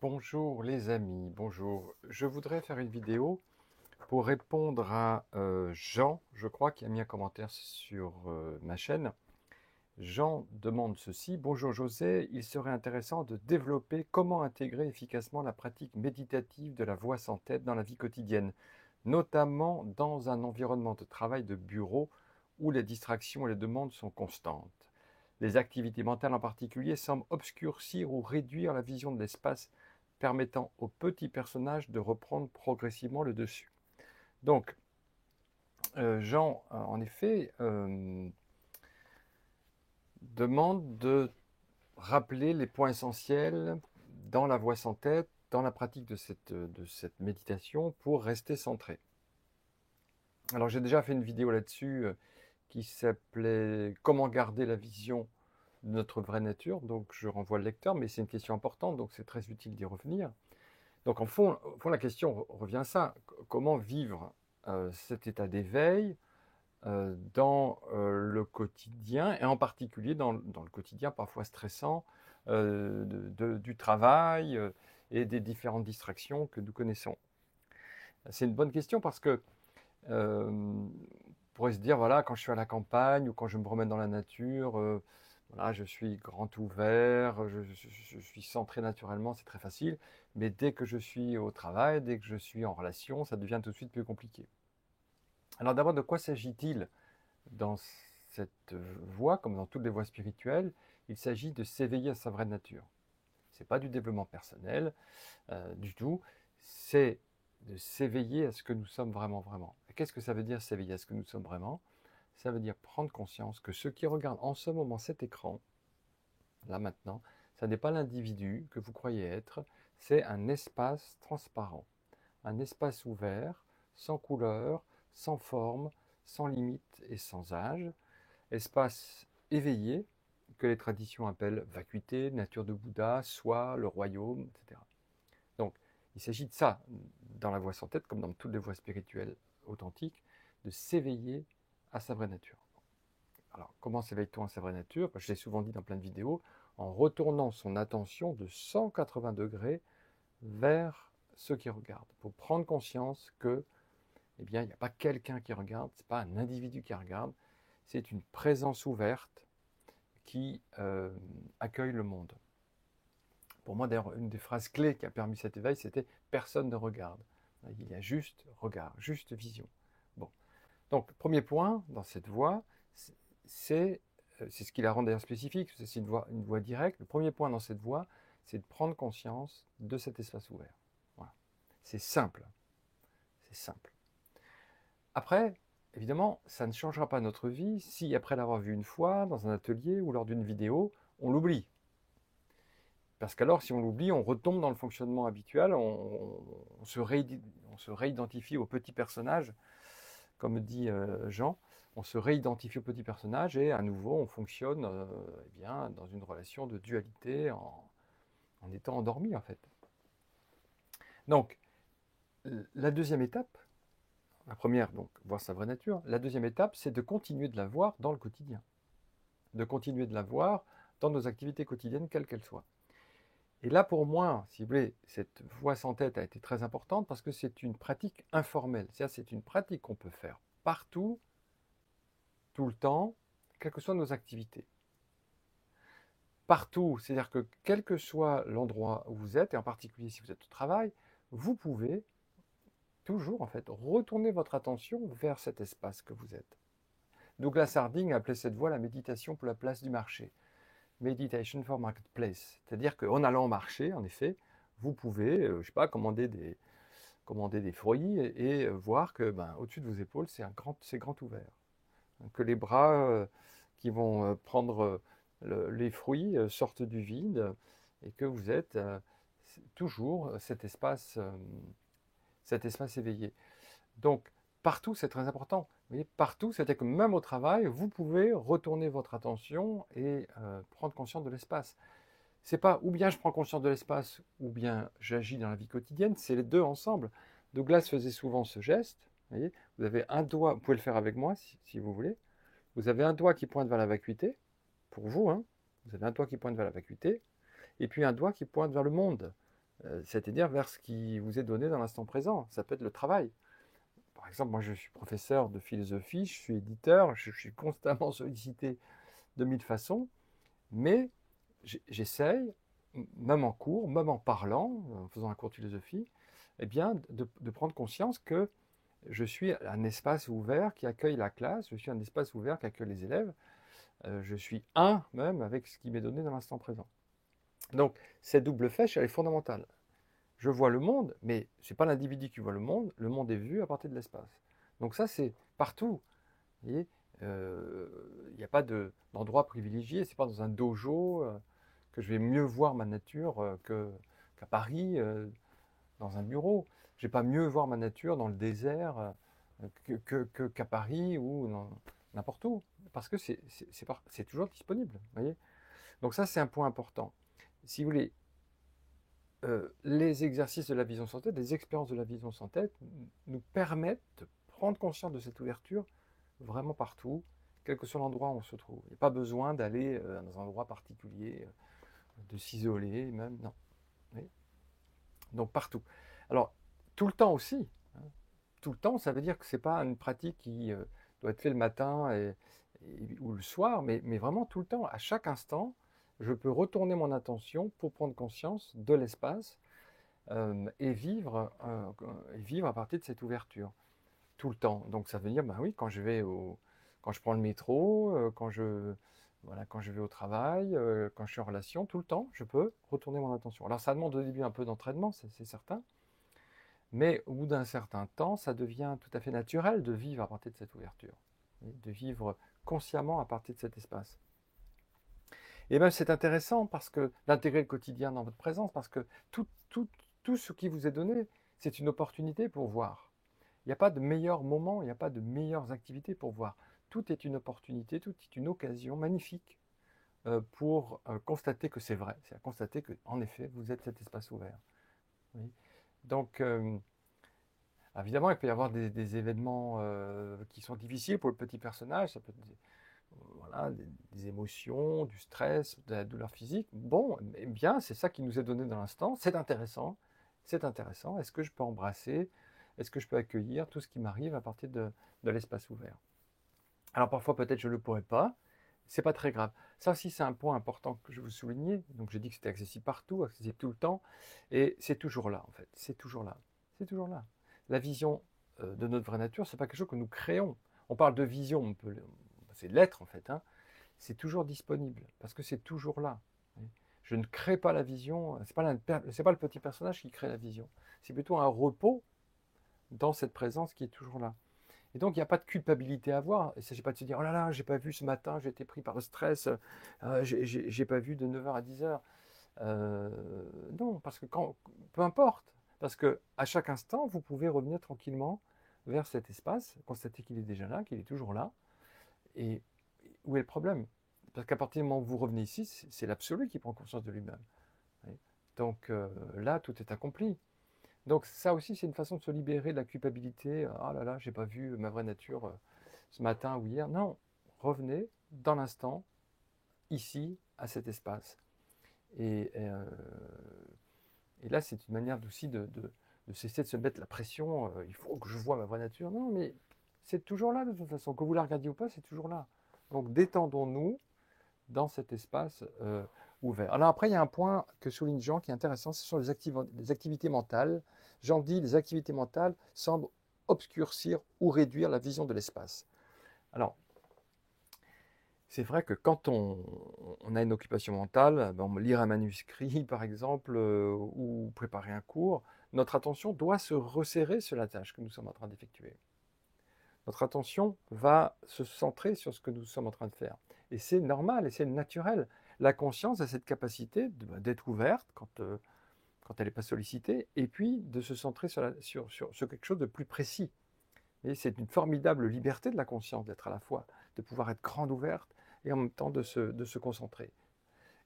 Bonjour les amis, bonjour. Je voudrais faire une vidéo pour répondre à Jean, je crois, qui a mis un commentaire sur ma chaîne. Jean demande ceci: Bonjour José, il serait intéressant de développer comment intégrer efficacement la pratique méditative de la voix sans tête dans la vie quotidienne, notamment dans un environnement de travail de bureau où les distractions et les demandes sont constantes. Les activités mentales en particulier semblent obscurcir ou réduire la vision de l'espace, permettant au petit personnage de reprendre progressivement le dessus. Donc, Jean, en effet, demande de rappeler les points essentiels dans la voix sans tête, dans la pratique de cette méditation pour rester centré. Alors j'ai déjà fait une vidéo là-dessus qui s'appelait « Comment garder la vision de notre vraie nature ?» Donc je renvoie le lecteur, mais c'est une question importante, donc c'est très utile d'y revenir. Donc en fond, la question revient à ça. Comment vivre cet état d'éveil dans le quotidien, et en particulier dans le quotidien parfois stressant du travail et des différentes distractions que nous connaissons. C'est une bonne question parce que on pourrait se dire, voilà, quand je suis à la campagne ou quand je me promène dans la nature, voilà, je suis grand ouvert, je suis centré naturellement, c'est très facile. Mais dès que je suis au travail, dès que je suis en relation, ça devient tout de suite plus compliqué. Alors d'abord, de quoi s'agit-il dans cette voie, comme dans toutes les voies spirituelles? Il s'agit de s'éveiller à sa vraie nature. Ce n'est pas du développement personnel du tout, c'est de s'éveiller à ce que nous sommes vraiment, vraiment. Qu'est-ce que ça veut dire s'éveiller à ce que nous sommes vraiment? Ça veut dire prendre conscience que ceux qui regardent en ce moment cet écran, là maintenant, ça n'est pas l'individu que vous croyez être, c'est un espace transparent, un espace ouvert, sans couleur, sans forme, sans limite et sans âge, espace éveillé, que les traditions appellent vacuité, nature de Bouddha, soi, le royaume, etc. Donc, il s'agit de ça, dans la voie sans tête, comme dans toutes les voies spirituelles authentiques, de s'éveiller à sa vraie nature. Alors, comment s'éveille-t-on à sa vraie nature? Je l'ai souvent dit dans plein de vidéos, en retournant son attention de 180 degrés vers ceux qui regardent, pour prendre conscience que, eh bien, il n'y a pas quelqu'un qui regarde, ce n'est pas un individu qui regarde, c'est une présence ouverte qui accueille le monde. Pour moi, d'ailleurs, une des phrases clés qui a permis cet éveil, c'était « personne ne regarde ». Il y a juste regard, juste vision. Bon. Donc, premier point dans cette voie, c'est ce qui la rend d'ailleurs spécifique, c'est une voie directe. Le premier point dans cette voie, c'est de prendre conscience de cet espace ouvert. Voilà. C'est simple. C'est simple. Après, évidemment, ça ne changera pas notre vie si, après l'avoir vu une fois, dans un atelier ou lors d'une vidéo, on l'oublie. Parce qu'alors, si on l'oublie, on retombe dans le fonctionnement habituel, on se réidentifie au petit personnage, comme dit Jean, on se réidentifie au petit personnage et à nouveau, on fonctionne eh bien, dans une relation de dualité en étant endormi, en fait. Donc, la deuxième étape, la première, donc, voir sa vraie nature, la deuxième étape, c'est de continuer de la voir dans le quotidien, de continuer de la voir dans nos activités quotidiennes, quelles qu'elles soient. Et là, pour moi, si vous voulez, cette voix sans tête a été très importante parce que c'est une pratique informelle. C'est-à-dire, c'est une pratique qu'on peut faire partout, tout le temps, quelles que soient nos activités. Partout, c'est-à-dire que quel que soit l'endroit où vous êtes, et en particulier si vous êtes au travail, vous pouvez toujours, en fait, retourner votre attention vers cet espace que vous êtes. Douglas Harding appelait cette voie la méditation pour la place du marché. Meditation for Marketplace. C'est-à-dire qu'en allant au marché, en effet, vous pouvez, je ne sais pas, commander des fruits et voir que au-dessus de vos épaules, c'est grand ouvert. Que les bras qui vont prendre les fruits sortent du vide et que vous êtes toujours cet espace éveillé. Donc, partout, c'est très important. Vous voyez, partout, c'est-à-dire que même au travail, vous pouvez retourner votre attention et prendre conscience de l'espace. C'est pas ou bien je prends conscience de l'espace ou bien j'agis dans la vie quotidienne, c'est les deux ensemble. Douglas faisait souvent ce geste. Vous avez un doigt, vous pouvez le faire avec moi si vous voulez. Vous avez un doigt qui pointe vers la vacuité, pour vous, hein. Vous avez un doigt qui pointe vers la vacuité, et puis un doigt qui pointe vers le monde. c'est-à-dire vers ce qui vous est donné dans l'instant présent. Ça peut être le travail. Par exemple, moi je suis professeur de philosophie, je suis éditeur, je suis constamment sollicité de mille façons, mais j'essaye, même en cours, même en parlant, en faisant un cours de philosophie, eh bien, de prendre conscience que je suis un espace ouvert qui accueille la classe, je suis un espace ouvert qui accueille les élèves, je suis un même avec ce qui m'est donné dans l'instant présent. Donc, cette double flèche, elle est fondamentale. Je vois le monde, mais ce n'est pas l'individu qui voit le monde est vu à partir de l'espace. Donc ça, c'est partout. Vous voyez, il n'y a pas d'endroit privilégié, c'est pas dans un dojo que je vais mieux voir ma nature qu'à Paris, dans un bureau. Je vais pas mieux voir ma nature dans le désert qu'à Paris ou n'importe où, parce que c'est toujours disponible. Vous voyez. Donc ça, c'est un point important. Si vous voulez, les exercices de la vision sans tête, les expériences de la vision sans tête nous permettent de prendre conscience de cette ouverture vraiment partout, quel que soit l'endroit où on se trouve. Il n'y a pas besoin d'aller dans un endroit particulier, de s'isoler même, non. Oui. Donc partout. Alors, tout le temps aussi. Hein. Tout le temps, ça veut dire que ce n'est pas une pratique qui doit être faite le matin ou le soir, mais vraiment tout le temps, à chaque instant, je peux retourner mon attention pour prendre conscience de l'espace et vivre à partir de cette ouverture tout le temps. Donc ça veut dire, bah oui, quand je prends le métro, quand je vais au travail, quand je suis en relation, tout le temps, je peux retourner mon attention. Alors ça demande au début un peu d'entraînement, c'est certain, mais au bout d'un certain temps, ça devient tout à fait naturel de vivre à partir de cette ouverture, de vivre consciemment à partir de cet espace. Et même c'est intéressant parce que d'intégrer le quotidien dans votre présence, parce que tout ce qui vous est donné, c'est une opportunité pour voir. Il n'y a pas de meilleur moment, il n'y a pas de meilleures activités pour voir. Tout est une opportunité, tout est une occasion magnifique pour constater que c'est vrai, c'est-à-dire constater qu'en effet, vous êtes cet espace ouvert. Oui. Donc, évidemment, il peut y avoir des événements qui sont difficiles pour le petit personnage, ça peut être voilà, des émotions, du stress, de la douleur physique. Bon, eh bien, c'est ça qui nous est donné dans l'instant, c'est intéressant, c'est intéressant. Est-ce que je peux embrasser, est-ce que je peux accueillir tout ce qui m'arrive à partir de l'espace ouvert? Alors parfois peut-être je ne le pourrais pas, c'est pas très grave. Ça aussi c'est un point important que je veux souligner. Donc j'ai dit que c'était accessible partout, accessible tout le temps, et c'est toujours là en fait, c'est toujours là, c'est toujours là. La vision de notre vraie nature, c'est pas quelque chose que nous créons. On parle de vision, c'est l'être en fait, hein. C'est toujours disponible parce que c'est toujours là. Je ne crée pas la vision, c'est pas le petit personnage qui crée la vision, c'est plutôt un repos dans cette présence qui est toujours là. Et donc, il n'y a pas de culpabilité à avoir. Il ne s'agit pas de se dire, oh là là, j'ai pas vu ce matin, j'ai été pris par le stress, j'ai pas vu de 9h à 10h. Non, parce que peu importe, parce que à chaque instant, vous pouvez revenir tranquillement vers cet espace, constater qu'il est déjà là, qu'il est toujours là. Et où est le problème? Parce qu'à partir du moment où vous revenez ici, c'est l'absolu qui prend conscience de lui-même. Donc là, tout est accompli. Donc ça aussi, c'est une façon de se libérer de la culpabilité. Ah là là, j'ai pas vu ma vraie nature ce matin ou hier. Non, revenez dans l'instant, ici, à cet espace. Et là, c'est une manière aussi de cesser de se mettre la pression. Il faut que je voie ma vraie nature. Non, mais c'est toujours là de toute façon. Que vous la regardiez ou pas, c'est toujours là. Donc détendons-nous dans cet espace ouvert. Alors après, il y a un point que souligne Jean qui est intéressant, ce sont les activités mentales. Jean dit, les activités mentales semblent obscurcir ou réduire la vision de l'espace. Alors, c'est vrai que quand on a une occupation mentale, lire un manuscrit par exemple, ou préparer un cours, notre attention doit se resserrer sur la tâche que nous sommes en train d'effectuer. Notre attention va se centrer sur ce que nous sommes en train de faire. Et c'est normal et c'est naturel. La conscience a cette capacité d'être ouverte quand elle n'est pas sollicitée, et puis de se centrer sur quelque chose de plus précis. Et c'est une formidable liberté de la conscience d'être à la fois, de pouvoir être grande ouverte et en même temps de se concentrer.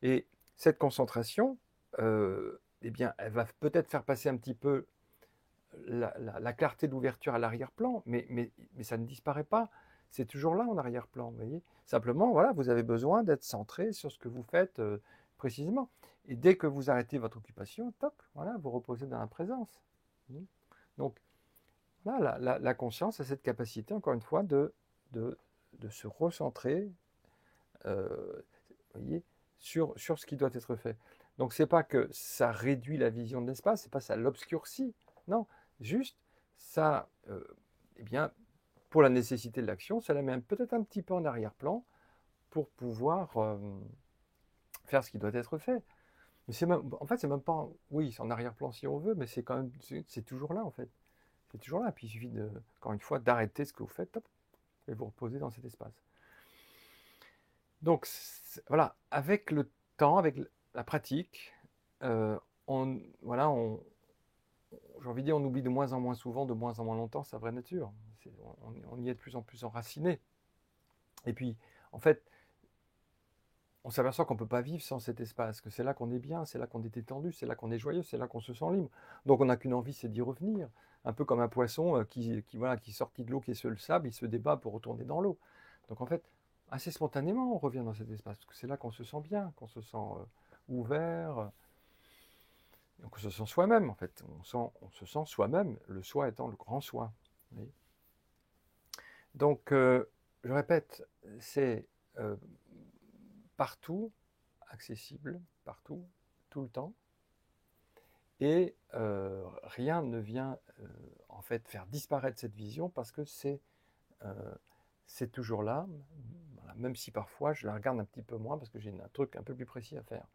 Et cette concentration, eh bien, elle va peut-être faire passer un petit peu la clarté d'ouverture à l'arrière-plan, mais ça ne disparaît pas. C'est toujours là en arrière-plan, vous voyez. Simplement, voilà, vous avez besoin d'être centré sur ce que vous faites précisément. Et dès que vous arrêtez votre occupation, toc, voilà, vous reposez dans la présence. Donc, là, la conscience a cette capacité, encore une fois, de se recentrer, vous voyez, sur ce qui doit être fait. Donc, c'est pas que ça réduit la vision de l'espace, c'est pas ça l'obscurcit. Non, juste, ça, eh bien, pour la nécessité de l'action, ça la met peut-être un petit peu en arrière-plan pour pouvoir faire ce qui doit être fait. Mais en fait, c'est même pas, oui, c'est en arrière-plan si on veut, mais c'est quand même, c'est toujours là en fait. C'est toujours là. Puis il suffit encore une fois, d'arrêter ce que vous faites, hop, et vous reposer dans cet espace. Donc voilà, avec le temps, avec la pratique, voilà, j'ai envie de dire, on oublie de moins en moins souvent, de moins en moins longtemps sa vraie nature. On y est de plus en plus enraciné. Et puis, en fait, on s'aperçoit qu'on ne peut pas vivre sans cet espace, que c'est là qu'on est bien, c'est là qu'on est détendu, c'est là qu'on est joyeux, c'est là qu'on se sent libre. Donc on n'a qu'une envie, c'est d'y revenir. Un peu comme un poisson voilà, qui sortit de l'eau, qui est sur le sable, il se débat pour retourner dans l'eau. Donc en fait, assez spontanément, on revient dans cet espace, parce que c'est là qu'on se sent bien, qu'on se sent ouvert, qu'on se sent soi-même en fait. On se sent soi-même, le soi étant le grand soi. Oui. Donc, je répète, c'est partout, accessible, partout, tout le temps. Et rien ne vient en fait faire disparaître cette vision parce que c'est toujours là, voilà, même si parfois je la regarde un petit peu moins parce que j'ai un truc un peu plus précis à faire.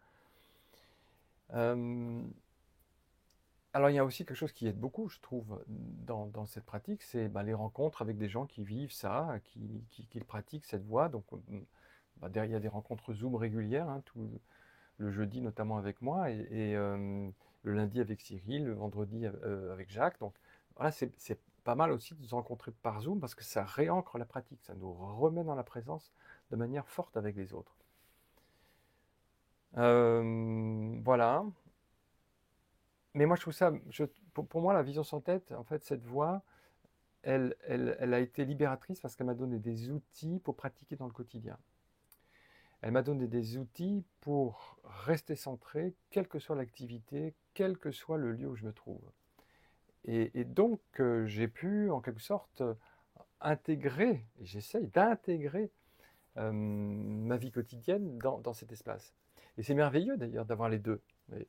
Alors il y a aussi quelque chose qui aide beaucoup, je trouve, dans cette pratique, c'est les rencontres avec des gens qui vivent ça, qui pratiquent cette voie. Donc il y a des rencontres Zoom régulières, hein, le jeudi notamment avec moi, et le lundi avec Cyril, le vendredi avec Jacques. Donc voilà, c'est pas mal aussi de se rencontrer par Zoom parce que ça réancre la pratique, ça nous remet dans la présence de manière forte avec les autres. Voilà. Mais moi, je trouve ça, pour moi, la vision sans tête, en fait, cette voie, elle a été libératrice parce qu'elle m'a donné des outils pour pratiquer dans le quotidien. Elle m'a donné des outils pour rester centré, quelle que soit l'activité, quel que soit le lieu où je me trouve. Et donc, j'ai pu, en quelque sorte, intégrer, j'essaye d'intégrer ma vie quotidienne dans cet espace. Et c'est merveilleux d'ailleurs d'avoir les deux. Oui.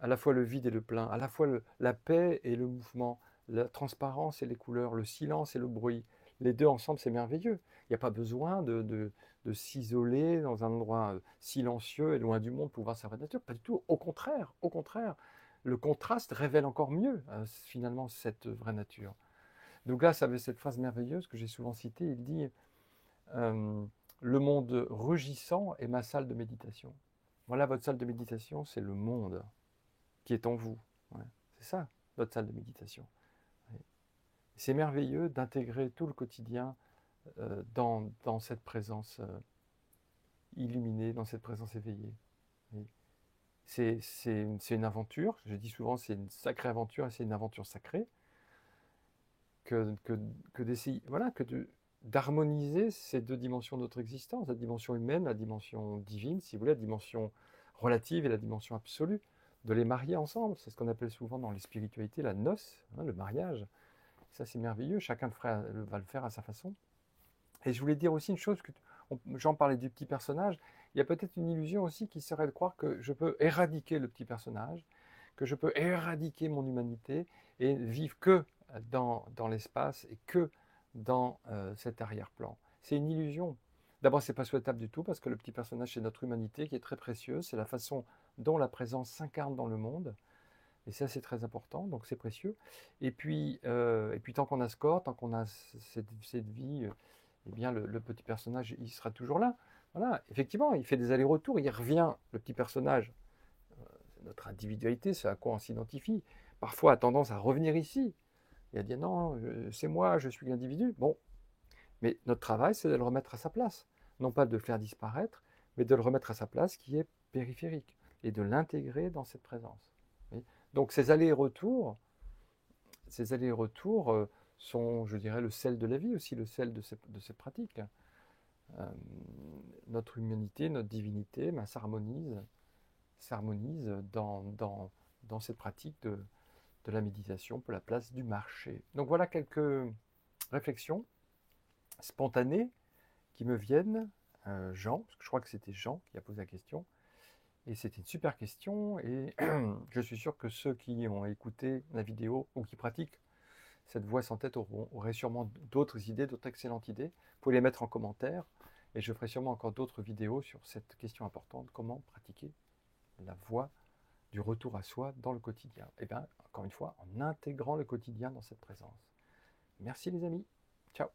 À la fois le vide et le plein, à la fois la paix et le mouvement, la transparence et les couleurs, le silence et le bruit. Les deux ensemble, c'est merveilleux. Il n'y a pas besoin de s'isoler dans un endroit silencieux et loin du monde pour voir sa vraie nature. Pas du tout. Au contraire, le contraste révèle encore mieux finalement cette vraie nature. Douglas avait cette phrase merveilleuse que j'ai souvent citée. Il dit le monde rugissant est ma salle de méditation. Voilà, votre salle de méditation, c'est le monde qui est en vous. Ouais. C'est ça, notre salle de méditation. Ouais. C'est merveilleux d'intégrer tout le quotidien dans cette présence illuminée, dans cette présence éveillée. Ouais. C'est une aventure, je dis souvent c'est une sacrée aventure et c'est une aventure sacrée que d'essayer, voilà, d'harmoniser ces deux dimensions de notre existence, la dimension humaine, la dimension divine, si vous voulez, la dimension relative et la dimension absolue, de les marier ensemble. C'est ce qu'on appelle souvent dans les spiritualités la noce, hein, le mariage. Ça, c'est merveilleux, chacun va le faire à sa façon. Et je voulais dire aussi une chose, j'en parlais du petit personnage, il y a peut-être une illusion aussi qui serait de croire que je peux éradiquer le petit personnage, que je peux éradiquer mon humanité et vivre que dans l'espace et que dans cet arrière-plan. C'est une illusion. D'abord, ce n'est pas souhaitable du tout parce que le petit personnage, c'est notre humanité qui est très précieuse, c'est la façon dont la présence s'incarne dans le monde. Et ça, c'est très important, donc c'est précieux. Et puis tant qu'on a ce corps, tant qu'on a cette vie, eh bien, le petit personnage, il sera toujours là. Voilà, effectivement, il fait des allers-retours, il revient, le petit personnage, notre individualité, c'est à quoi on s'identifie, parfois a tendance à revenir ici, et à dire non, c'est moi, je suis l'individu. Bon, mais notre travail, c'est de le remettre à sa place. Non pas de le faire disparaître, mais de le remettre à sa place qui est périphérique, et de l'intégrer dans cette présence. Oui. Donc ces allers-retours sont, je dirais, le sel de la vie aussi, le sel de cette pratique. Notre humanité, notre divinité, s'harmonise, s'harmonise dans cette pratique de la méditation pour la place du marché. Donc voilà quelques réflexions spontanées qui me viennent. Jean, parce que je crois que c'était Jean qui a posé la question, et c'était une super question, et je suis sûr que ceux qui ont écouté la vidéo ou qui pratiquent cette voix sans tête auraient sûrement d'autres idées, d'autres excellentes idées. Vous pouvez les mettre en commentaire, et je ferai sûrement encore d'autres vidéos sur cette question importante, comment pratiquer la voie du retour à soi dans le quotidien. Et bien, encore une fois, en intégrant le quotidien dans cette présence. Merci les amis. Ciao.